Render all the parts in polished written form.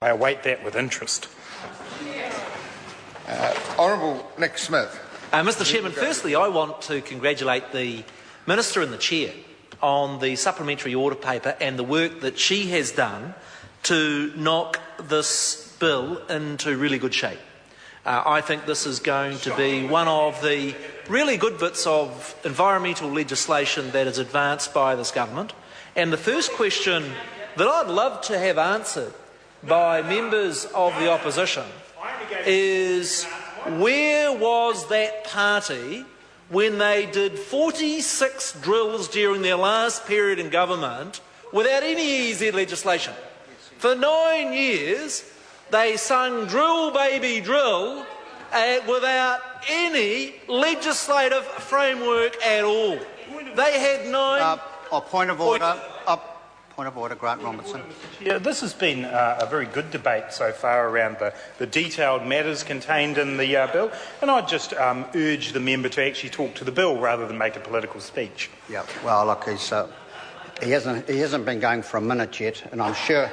I await that with interest. Honourable Nick Smith. Mr Chairman, firstly I want to congratulate the Minister and the Chair on the supplementary order paper and the work that she has done to knock this bill into really good shape. I think this is going to be one of the really good bits of environmental legislation that is advanced by this government. And the first question that I'd love to have answered by members of the opposition is, where was that party when they did 46 drills during their last period in government without any EZ legislation? For 9 years they sung "Drill Baby Drill" without any legislative framework at all. They had 9... Point of order. Point of order, Grant Robertson. Yeah, this has been a very good debate so far around the detailed matters contained in the bill, and I'd just urge the member to actually talk to the bill rather than make a political speech. Yeah, well, look, he hasn't been going for a minute yet, and I'm sure.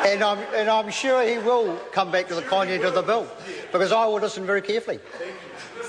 And I'm sure he will come back to the content of the bill, because I will listen very carefully.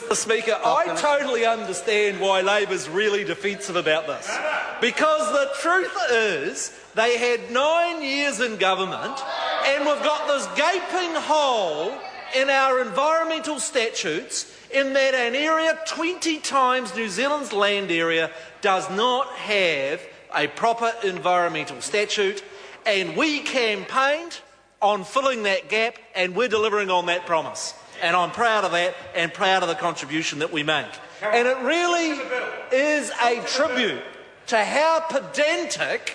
Mr Speaker, I totally understand why Labor's really defensive about this, because the truth is they had 9 years in government and we've got this gaping hole in our environmental statutes in that an area 20 times New Zealand's land area does not have a proper environmental statute, and we campaigned on filling that gap and we're delivering on that promise. And I'm proud of that and proud of the contribution that we make. And it really is a tribute to how pedantic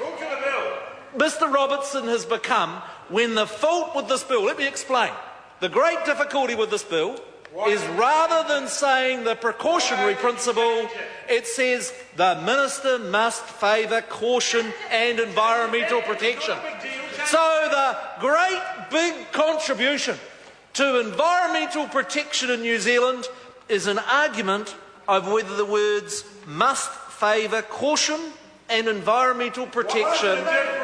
Mr Robertson has become when the fault with this bill... Let me explain. The great difficulty with this bill is, rather than saying the precautionary principle, it says the minister must favour caution and environmental protection. So the great big contribution to environmental protection in New Zealand is an argument over whether the words "must favour caution" and "environmental protection"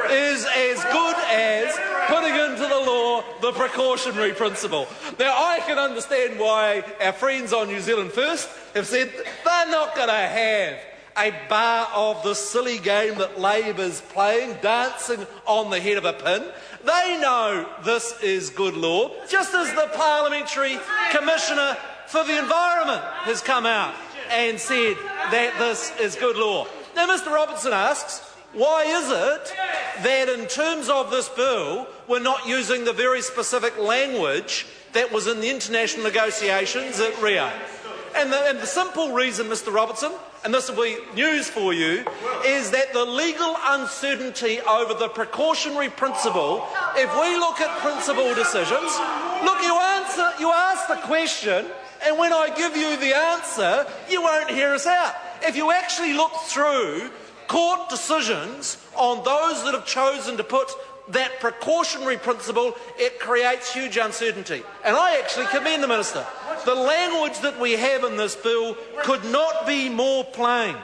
is as good as putting into the law the precautionary principle. Now, I can understand why our friends on New Zealand First have said they're not going to have a bar of the silly game that Labor's playing, dancing on the head of a pin. They know this is good law, just as the Parliamentary Commissioner for the Environment has come out and said that this is good law. Now, Mr Robertson asks, why is it that in terms of this bill we're not using the very specific language that was in the international negotiations at Rio? And the simple reason, Mr Robertson, and this will be news for you, is that the legal uncertainty over the precautionary principle, if we look at principle decisions, look, you ask the question, and when I give you the answer, you won't hear us out. If you actually look through court decisions on those that have chosen to put that precautionary principle, it creates huge uncertainty. And I actually commend the Minister. The language that we have in this bill could not be more plain,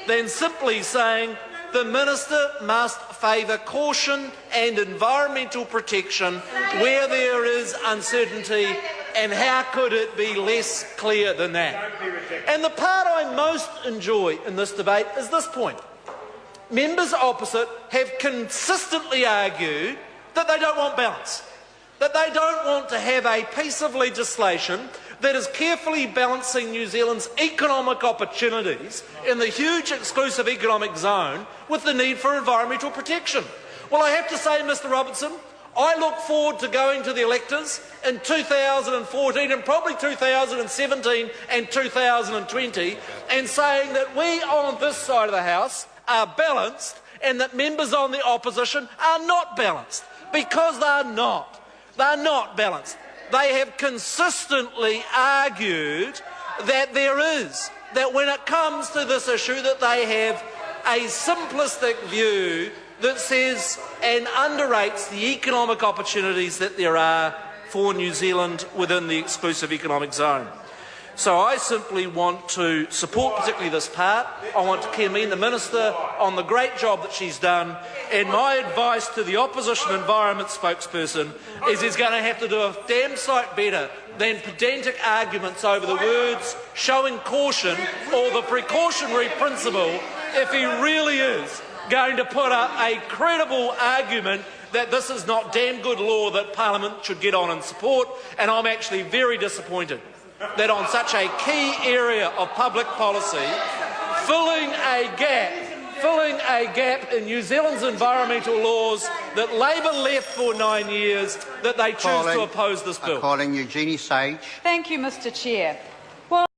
than simply saying the Minister must favour caution and environmental protection where there is uncertainty, and how could it be less clear than that? And the part I most enjoy in this debate is this point. Members opposite have consistently argued that they don't want balance, that they don't want to have a piece of legislation that is carefully balancing New Zealand's economic opportunities in the huge exclusive economic zone with the need for environmental protection. Well, I have to say, Mr Robertson, I look forward to going to the electors in 2014 and probably 2017 and 2020 and saying that we on this side of the House are balanced and that members on the opposition are not balanced, because they're not. They're not balanced. They have consistently argued that that when it comes to this issue, that they have a simplistic view that says and underrates the economic opportunities that there are for New Zealand within the exclusive economic zone. So I simply want to support particularly this part. I want to commend the Minister on the great job that she's done. And my advice to the Opposition Environment spokesperson is he's going to have to do a damn sight better than pedantic arguments over the words showing caution or the precautionary principle if he really is going to put up a credible argument that this is not damn good law that Parliament should get on and support. And I'm actually very disappointed that on such a key area of public policy, filling a gap in New Zealand's environmental laws that Labor left for 9 years, that they choose to oppose this bill. Calling Eugenie Sage. Thank you, Mr Chair.